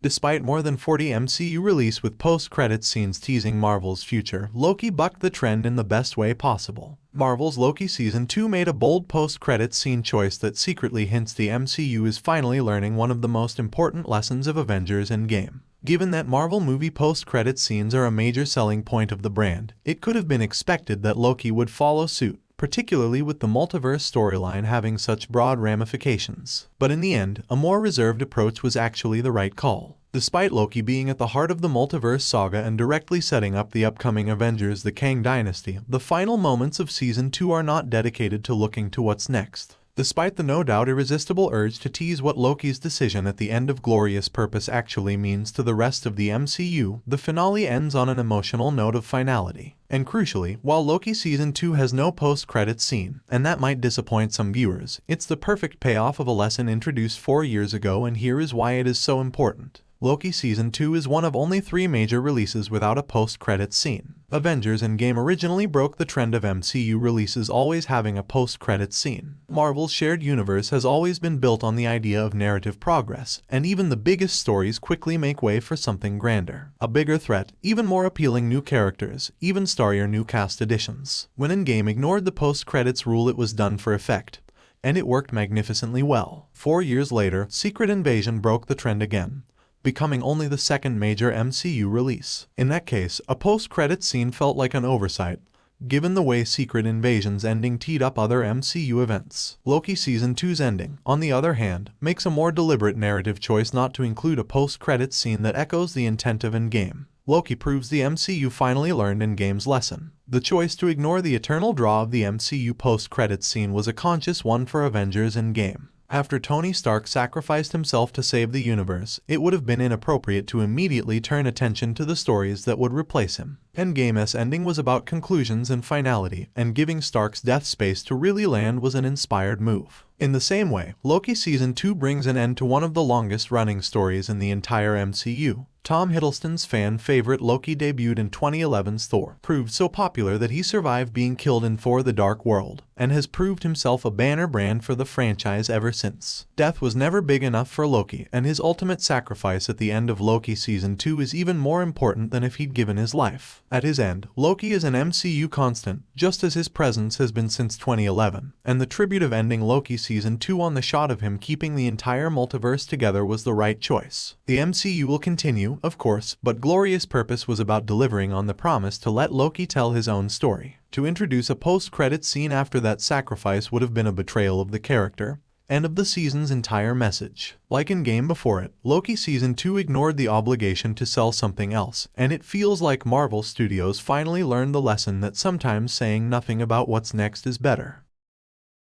Despite more than 40 MCU releases with post-credits scenes teasing Marvel's future, Loki bucked the trend in the best way possible. Marvel's Loki Season 2 made a bold post-credits scene choice that secretly hints the MCU is finally learning one of the most important lessons of Avengers Endgame. Given that Marvel movie post-credits scenes are a major selling point of the brand, it could have been expected that Loki would follow suit, particularly with the multiverse storyline having such broad ramifications. But in the end, a more reserved approach was actually the right call. Despite Loki being at the heart of the Multiverse Saga and directly setting up the upcoming Avengers The Kang Dynasty, the final moments of Season 2 are not dedicated to looking to what's next. Despite the no doubt irresistible urge to tease what Loki's decision at the end of Glorious Purpose actually means to the rest of the MCU, the finale ends on an emotional note of finality. And crucially, while Loki Season 2 has no post-credits scene, and that might disappoint some viewers, it's the perfect payoff of a lesson introduced 4 years ago, and here is why it is so important. Loki Season 2 is one of only 3 major releases without a post-credits scene. Avengers Endgame originally broke the trend of MCU releases always having a post-credits scene. Marvel's shared universe has always been built on the idea of narrative progress, and even the biggest stories quickly make way for something grander. A bigger threat, even more appealing new characters, even starrier new cast additions. When Endgame ignored the post-credits rule, it was done for effect, and it worked magnificently well. 4 years later, Secret Invasion broke the trend again, becoming only the second major MCU release. In that case, a post-credits scene felt like an oversight, given the way Secret Invasion's ending teed up other MCU events. Loki Season 2's ending, on the other hand, makes a more deliberate narrative choice not to include a post-credits scene that echoes the intent of Endgame. Loki proves the MCU finally learned Endgame's lesson. The choice to ignore the eternal draw of the MCU post-credits scene was a conscious one for Avengers Endgame. After Tony Stark sacrificed himself to save the universe, it would have been inappropriate to immediately turn attention to the stories that would replace him. Endgame's ending was about conclusions and finality, and giving Stark's death space to really land was an inspired move. In the same way, Loki Season 2 brings an end to one of the longest-running stories in the entire MCU. Tom Hiddleston's fan favorite Loki debuted in 2011's Thor, proved so popular that he survived being killed in Thor: The Dark World, and has proved himself a banner brand for the franchise ever since. Death was never big enough for Loki, and his ultimate sacrifice at the end of Loki Season 2 is even more important than if he'd given his life. At his end, Loki is an MCU constant, just as his presence has been since 2011, and the tribute of ending Loki Season 2 on the shot of him keeping the entire multiverse together was the right choice. The MCU will continue, of course, but Glorious Purpose was about delivering on the promise to let Loki tell his own story. To introduce a post-credits scene after that sacrifice would have been a betrayal of the character, and of the season's entire message. Like Endgame before it, Loki Season 2 ignored the obligation to sell something else, and it feels like Marvel Studios finally learned the lesson that sometimes saying nothing about what's next is better.